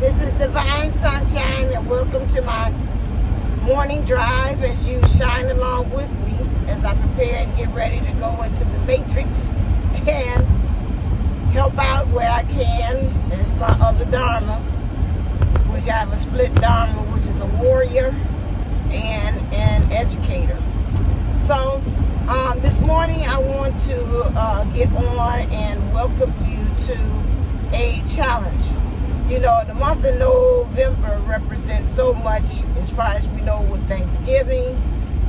This is Divine Sunshine, and welcome to my morning drive as you shine along with me as I prepare and get ready to go into the matrix and help out where I can. It's my other Dharma, which I have a split Dharma, which is a warrior and an educator. So this morning I want to get on and welcome you to a challenge. You know, the month of November represents so much as far as we know with Thanksgiving,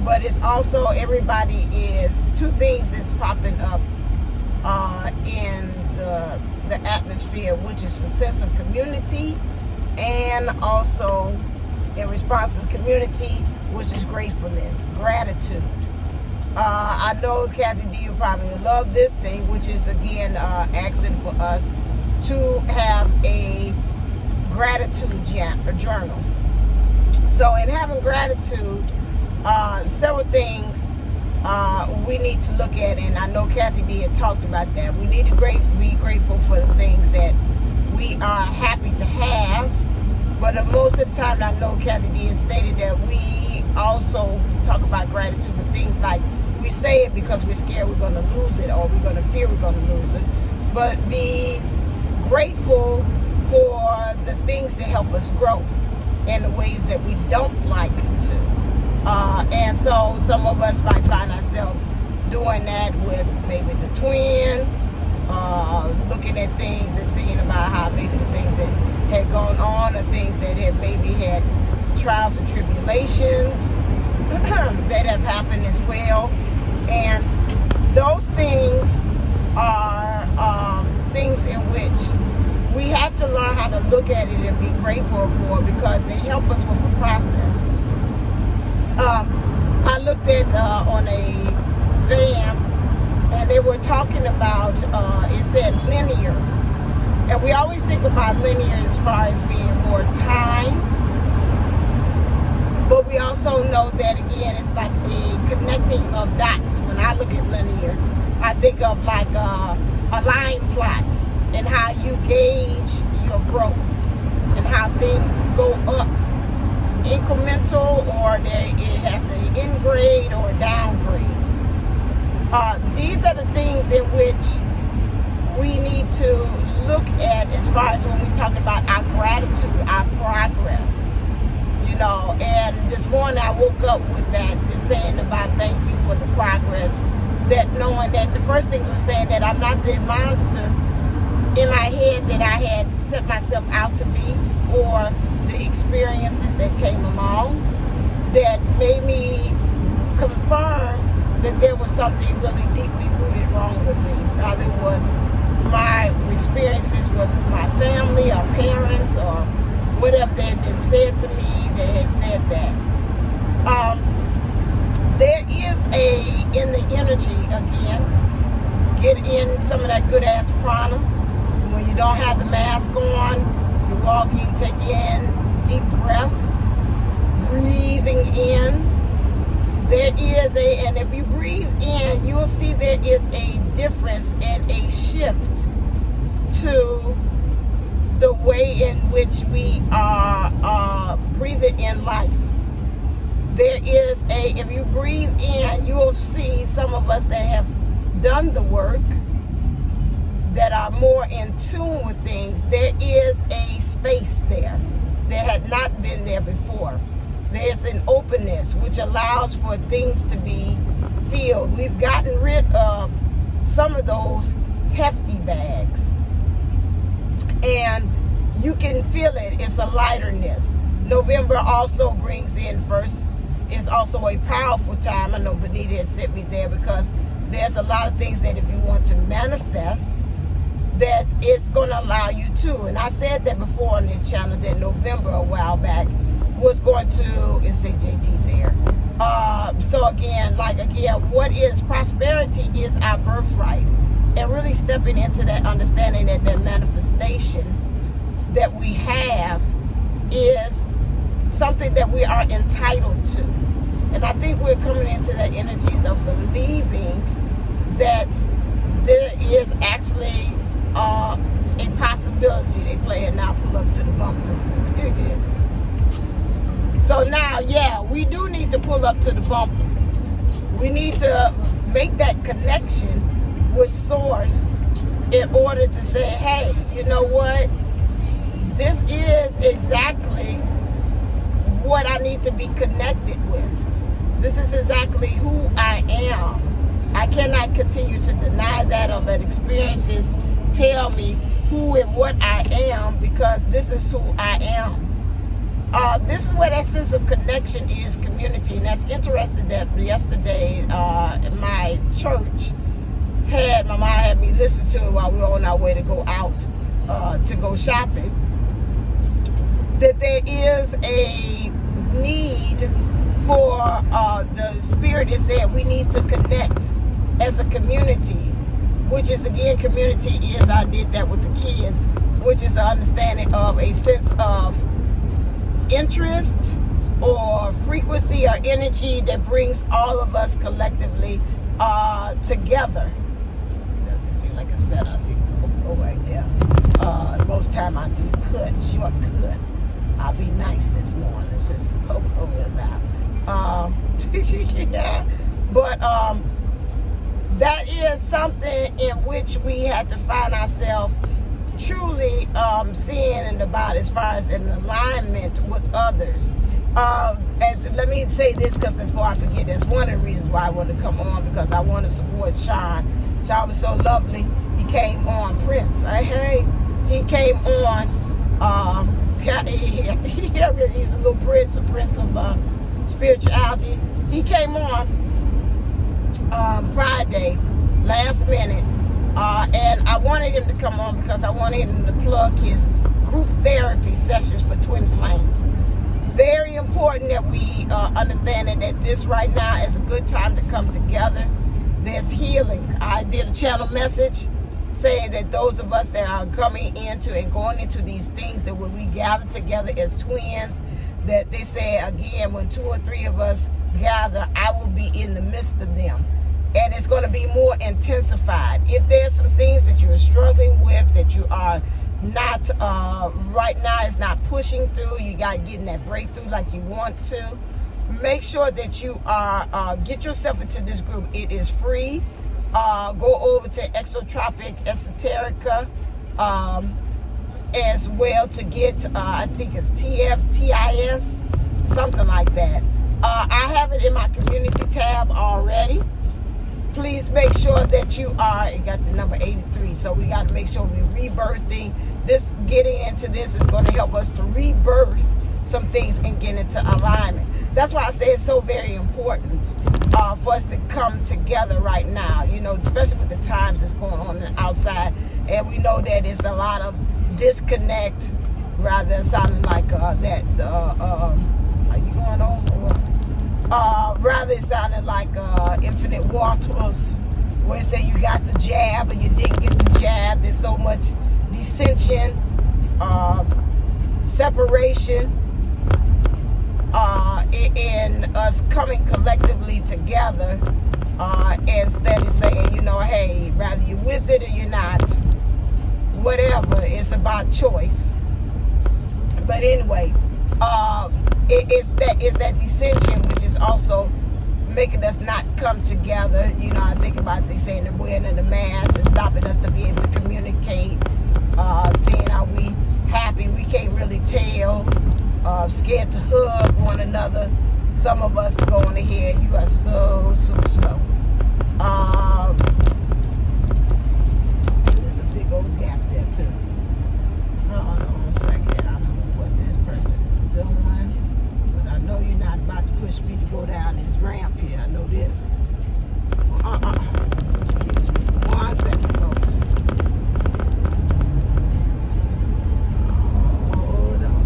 but it's also everybody is two things that's popping up in the atmosphere, which is a sense of community, and also in response to the community, which is gratefulness, gratitude. I know Kathy D will probably love this thing, which is again asking for us to have a gratitude journal. So in having gratitude, several things we need to look at, and I know Kathy D had talked about that. We need to be grateful for the things that we are happy to have, but most of the time I know Kathy D has stated that we also talk about gratitude for things like we say it because we're scared we're going to lose it, or we're going to fear we're going to lose it, but be grateful for the things that help us grow in the ways that we don't like to. And so some of us might find ourselves doing that with maybe the twin, looking at things and seeing about how maybe the things that had gone on, or things that had maybe had trials and tribulations that have happened as well. And those things are things in which we have to learn how to look at it and be grateful for, because they help us with the process. I looked at on a van, and they were talking about, it said linear. And we always think about linear as far as being more time. But we also know that, again, it's like a connecting of dots. When I look at linear, I think of like a line plot, and how you gauge your growth, and how things go up incremental, or it has an in grade or downgrade. These are the things in which we need to look at as far as when we talk about our gratitude, our progress. You know, and this morning I woke up with that, just saying about thank you for the progress, that knowing that the first thing was saying that I'm not the monster in my head that I had set myself out to be, or the experiences that came along that made me confirm that there was something really deeply rooted wrong with me. Either it was my experiences with my family or parents, or whatever that had been said to me that had said that. There is in the energy, again, get in some of that good ass prana. When you don't have the mask on, you're walking, take in deep breaths, breathing in. There is and if you breathe in, you'll see there is a difference and a shift to the way in which we are breathing in life. There is if you breathe in, you'll see some of us that have done the work, that are more in tune with things. There is a space there that had not been there before. There's an openness which allows for things to be filled. We've gotten rid of some of those hefty bags, and you can feel it. It's a lighterness. November also brings in first. It's also a powerful time. I know Benita had sent me there, because there's a lot of things that if you want to manifest, that it's going to allow you to. And I said that before on this channel, that November a while back was going to, it's say JT's here. So again, what is prosperity is our birthright. And really stepping into that understanding that manifestation that we have is something that we are entitled to. And I think we're coming into the energies of believing that there is actually a possibility. They play it now, pull up to the bumper. So now, yeah, we do need to pull up to the bumper. We need to make that connection with Source in order to say, hey, you know what? This is exactly what I need to be connected with. This is exactly who I am. I cannot continue to deny that or let experiences tell me who and what I am, because this is who I am. This is where that sense of connection is, community. And that's interesting that yesterday my church my mom had me listen to it while we were on our way to go out to go shopping, that there is a need for the Spirit is saying we need to connect as a community, which is, again, community is, I did that with the kids, which is an understanding of a sense of interest or frequency or energy that brings all of us collectively together. Does it seem like it's better? I see go right there. Most time I do short cut. I'll be nice this morning since the popo is out. Yeah. But that is something in which we had to find ourselves truly seeing in the body, as far as in alignment with others. And let me say this, because before I forget, that's one of the reasons why I wanted to come on, because I want to support Sean. Sean was so lovely. He came on Prince. Hey, he came on. He's a little prince, a prince of spirituality. He came on Friday, last minute. And I wanted him to come on because I wanted him to plug his group therapy sessions for Twin Flames. Very important that we understand that this right now is a good time to come together. There's healing. I did a channel message saying that those of us that are coming into and going into these things, that when we gather together as twins, that they say, again, when 2 or 3 of us gather, I will be in the midst of them. And it's going to be more intensified. If there's some things that you're struggling with, that you are not, right now is not pushing through, you got getting that breakthrough like you want to, make sure that you are, get yourself into this group. It is free. Go over to Exotropic Esoterica as well to get, I think it's TFTIS, something like that. I have it in my community tab already. Please make sure that you are, it got the number 83, so we got to make sure we're rebirthing. This, getting into this is going to help us to rebirth some things and get into alignment. That's why I say it's so very important for us to come together right now, you know, especially with the times that's going on outside. And we know that it's a lot of disconnect, rather than sounding like are you going over? Rather it sounded like infinite waters, where it said you got the jab and you didn't get the jab. There's so much dissension, separation, in us coming collectively together, instead of saying, you know, hey, rather you're with it or you're not, whatever. It's about choice. But anyway, it's that dissension, which is also making us not come together. You know, I think about they saying the wearing of the mask and stopping us to be able to communicate, seeing how we happy, we can't really tell, scared to hug one another. Some of us going ahead, you are so slow. There's a big old gap there too. Hold on a second. I don't know what this person is doing, but I know you're not about to push me to go down this ramp here. I know this. Excuse me for 1 second, folks. Hold on.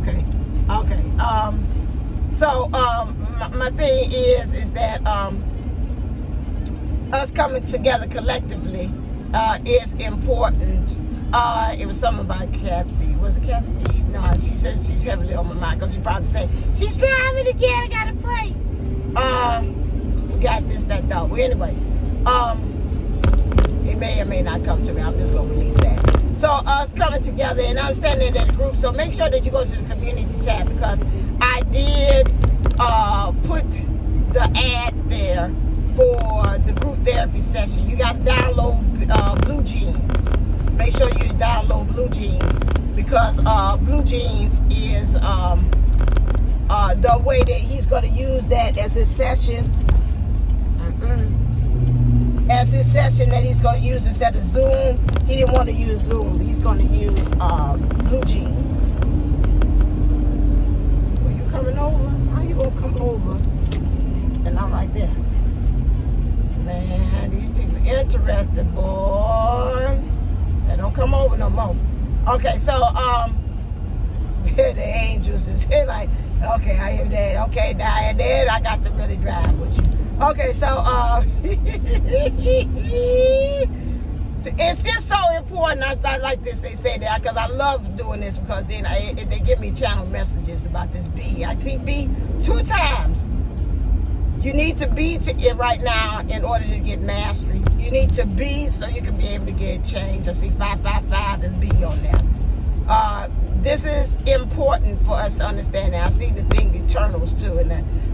Okay. So my thing is that us coming together collectively is important. It was something about Kathy. Was it Kathy? No, she said she's heavily on my mind, because she probably say she's driving again. I gotta pray. Forgot this, that, though. Well, anyway, it may or may not come to me. I'm just gonna release that. So us coming together and understanding that group. So make sure that you go to the community tab, because I did put the ad there for the group therapy session. You got to download Blue Jeans. Make sure you download Blue Jeans, because Blue Jeans is the way that he's going to use that as his session. As his session that he's going to use instead of Zoom. He didn't want to use Zoom. He's going to use Blue Jeans. Are you coming over? How you going to come over? And I'm right there. Man, these people interested, boy. They don't come over no more. Okay, so the angels is like, okay, I hear that. Okay, Dad, I got to really drive with you. Okay, so it's just so important. I like this. They say that because I love doing this, because then they give me channel messages about this B. I see B 2 times. You need to be to it right now in order to get mastery. You need to be so you can be able to get change. I see 555 and B on there. This is important for us to understand that. I see the thing Eternals too, and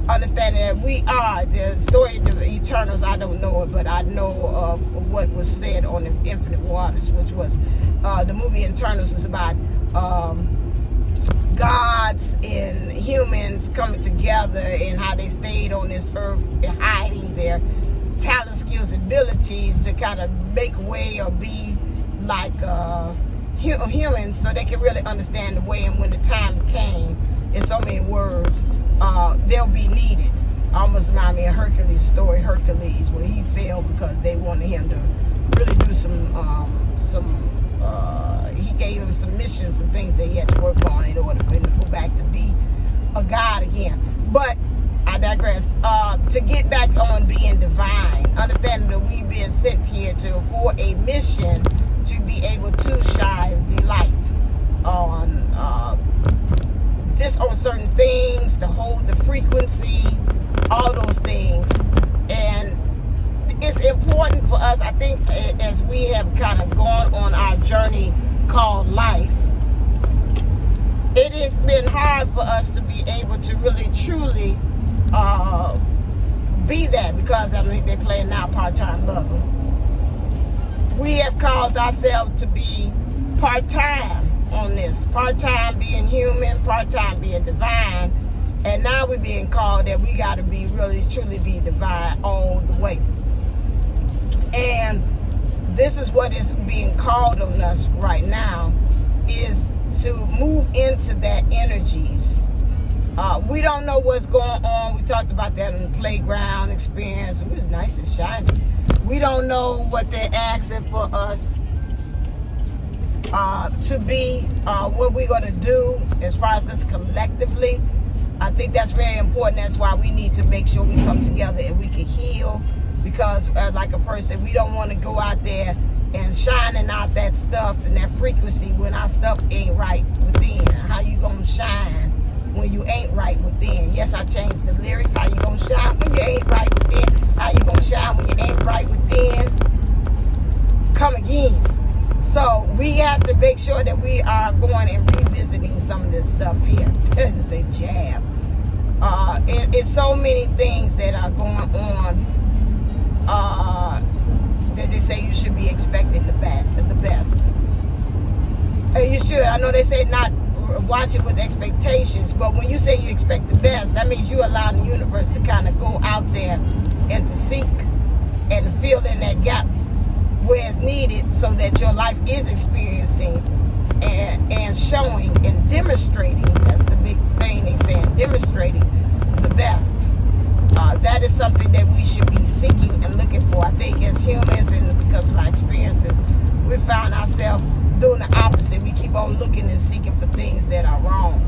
understanding that we are the story of the Eternals. I don't know it, but I know of what was said on the Infinite Waters, which was the movie Eternals is about gods and humans coming together and how they stayed on this earth and hiding their talent, skills, abilities to kind of make way or be like humans, so they can really understand the way. And when the time came, in so many words, they'll be needed. Almost remind me of Hercules' story, Hercules, where he failed because they wanted him to really do he gave him some missions and things that he had to work on in order for him to go back to be a god again. But I digress. To get back on being divine, understanding that we've been sent here for a mission to be able to shine the light on just on certain things, to hold the frequency, all those things. And it's important for us, I think, as we have kind of gone on our journey called life, it has been hard for us to be able to really truly be that, because I mean they're playing now part-time lover. We have caused ourselves to be part-time on this, part-time being human, part-time being divine, and now we're being called that we got to be really truly be divine all the way. And this is what is being called on us right now, is to move into that energies. We don't know what's going on. We talked about that in the playground experience. It was nice and shiny. We don't know what they're asking for us to be, what we're going to do as far as us collectively. I think that's very important. That's why we need to make sure we come together and we can heal. Because like a person, we don't want to go out there and shining out that stuff and that frequency when our stuff ain't right within. How you gonna shine when you ain't right within? Yes, I changed the lyrics. How you gonna shine when you ain't right within? How you gonna shine when you ain't right within? Come again. So we have to make sure that we are going and revisiting some of this stuff here. It's a jab. It's so many things that are going on that they say you should be expecting the best. And you should. I know they say not watch it with expectations, but when you say you expect the best, that means you allow the universe to kind of go out there and to seek and to fill in that gap where it's needed, so that your life is experiencing and showing and demonstrating. That's the big thing they say, demonstrating the best. That is something that we should be seeking and looking for. I think as humans, and because of our experiences, we found ourselves doing the opposite. We keep on looking and seeking for things that are wrong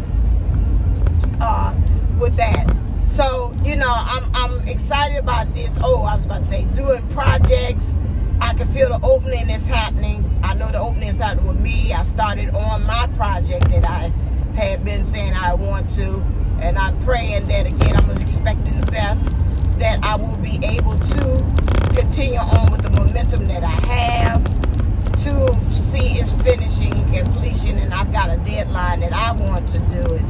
with that. So, you know, I'm excited about this. Oh, I was about to say, doing projects. I can feel the opening that's happening. I know the opening is happening with me. I started on my project that I had been saying I want to. And I'm praying that, again, I was expecting the best, that I will be able to continue on with the momentum that I have to see its finish got a deadline that I want to do it,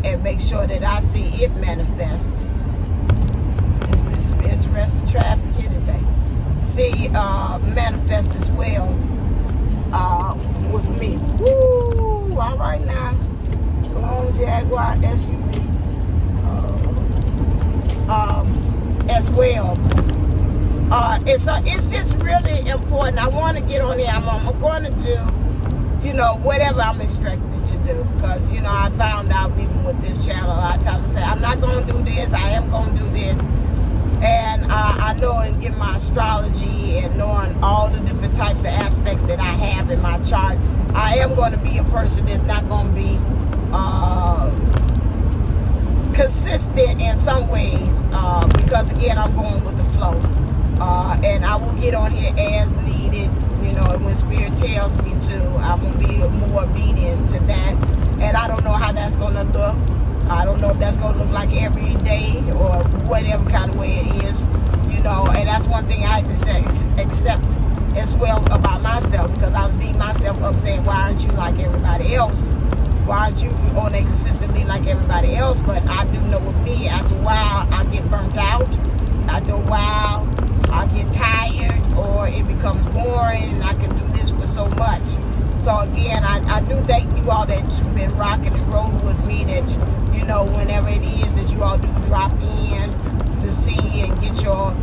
and make sure that I see it manifest. It's been some interesting traffic here today. See manifest as well with me. Woo! All right now. Come on, Jaguar SUV. As well. It's just really important. I want to get on here. I'm going to do, whatever I'm instructed to do. Because, I found out even with this channel, a lot of times I say, I'm not going to do this. I am going to do this. And I know, and get my astrology and knowing all the different types of aspects that I have in my chart, I am going to be a person that's not going to be consistent in some ways, because again, I'm going with the flow, and I will get on here as needed, when Spirit tells me to. I'm going to be more obedient to that, and I don't know how that's going to look. I don't know if that's going to look like every day or whatever kind of way it is, and that's one thing I have to accept as well about myself, because I was beating myself up saying, why aren't you like everybody else? Why aren't you on there consistently like everybody else? But I do know with me, after a while, I get burnt out. After a while, I get tired, or it becomes boring, and I can do this for so much. So again, I do thank you all that you've been rocking and rolling with me, that, whenever it is that you all do drop in to see and get your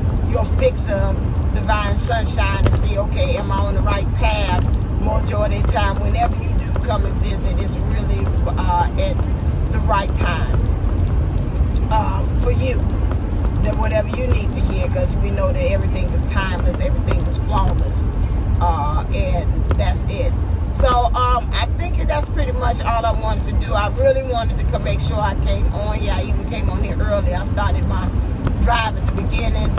fix of divine sunshine to see, okay, am I on the right path? Majority of the time, whenever you do come and visit, it's really at the right time for you, that whatever you need to hear, because we know that everything is timeless, everything is flawless, and that's it. So I think that's pretty much all I wanted to do. I really wanted to make sure I came on here. I even came on here early. I started my drive at the beginning,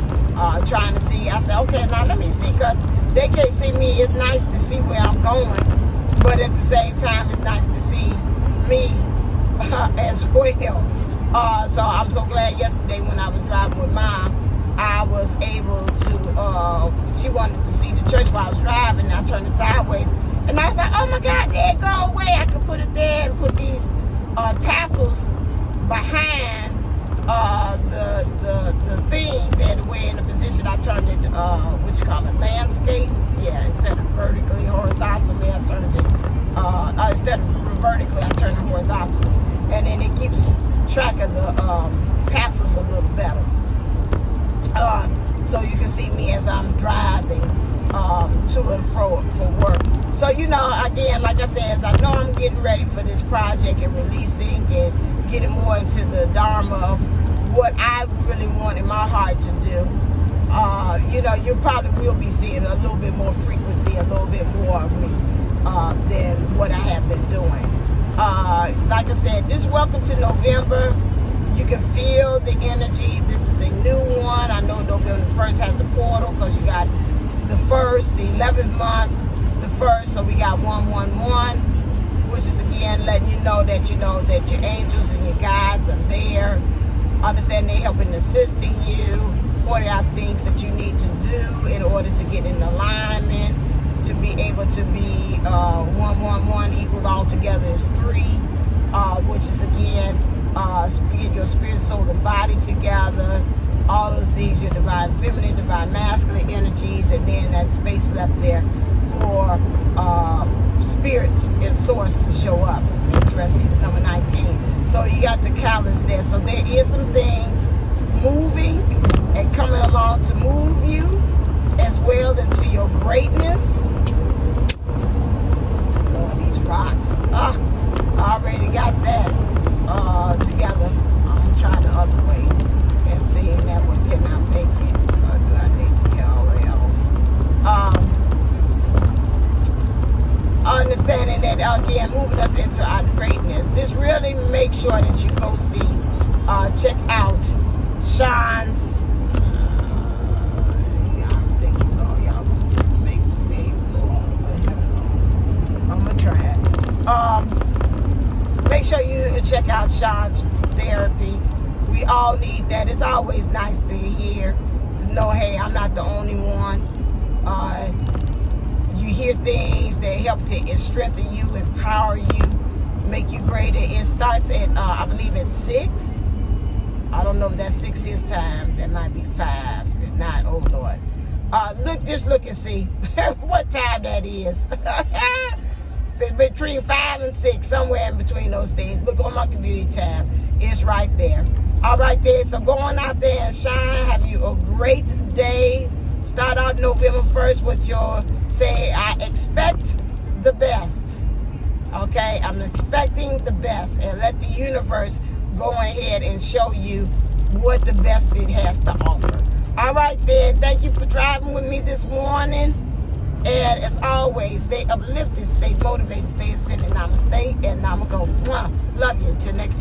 trying to see. I said, okay, now let me see, because they can't see me. It's nice to see where I'm going, but at the same time, it's nice to see me as well. So I'm so glad yesterday when I was driving with Mom, I was able to, she wanted to see the church while I was driving, and I turned it sideways. And I was like, oh my God, there it go away. I could put it there and put these tassels behind the thing that way in the position I turned it, landscape. Yeah, instead of vertically, horizontally, I turned it, instead of vertically, I turned it horizontally. And then it keeps track of the tassels a little better. So you can see me as I'm driving to and fro for work. So, again, like I said, as I know I'm getting ready for this project and releasing and getting more into the dharma of what I really want in my heart to do, you probably will be seeing a little bit more frequency, a little bit more of me than what I have been doing. Like I said, this welcome to November. You can feel the energy. This is a new one. I know November 1st has a portal, because you got the 1st, the 11th month, the 1st, so we got 111, which is again letting you know that your angels and your guides are there. Understand they're helping, assisting you, pointing out things that you need to do in order to get in alignment, to be able to be 111 equal altogether is 3, which is again get your spirit, soul, and body together. All of the things, your divine feminine, divine masculine energies, and then that space left there for spirit and source to show up. Interesting, number 19. So you got the callus there. So there is some things moving and coming along to move you as well into your greatness. Lord, these rocks. I already got that together. I'm going to try the other way and seeing that one cannot make it. Or do I need to get all the way off? Understanding that, again, moving us into our greatness. This really makes sure that you go see, check out Sean's. I'm thinking, y'all make me I'm going to try it. Make sure you check out Sean's therapy. We all need that. It's always nice to hear, to know, hey, I'm not the only one. you hear things that help to strengthen you, empower you, make you greater. It starts at, I believe, at 6. I don't know if that's 6 his time. That might be 5. If not, oh Lord. Just look and see what time that is. So between 5 and 6, somewhere in between those things. Look on my community tab. It's right there. All right there. So go on out there and shine. Have you a great day. Start out November 1st with your say, I expect the best. Okay? I'm expecting the best. And let the universe go ahead and show you what the best it has to offer. All right then, thank you for driving with me this morning. And as always, stay uplifted, stay motivated, stay ascending. Namaste and Namago. Love you. Until next time.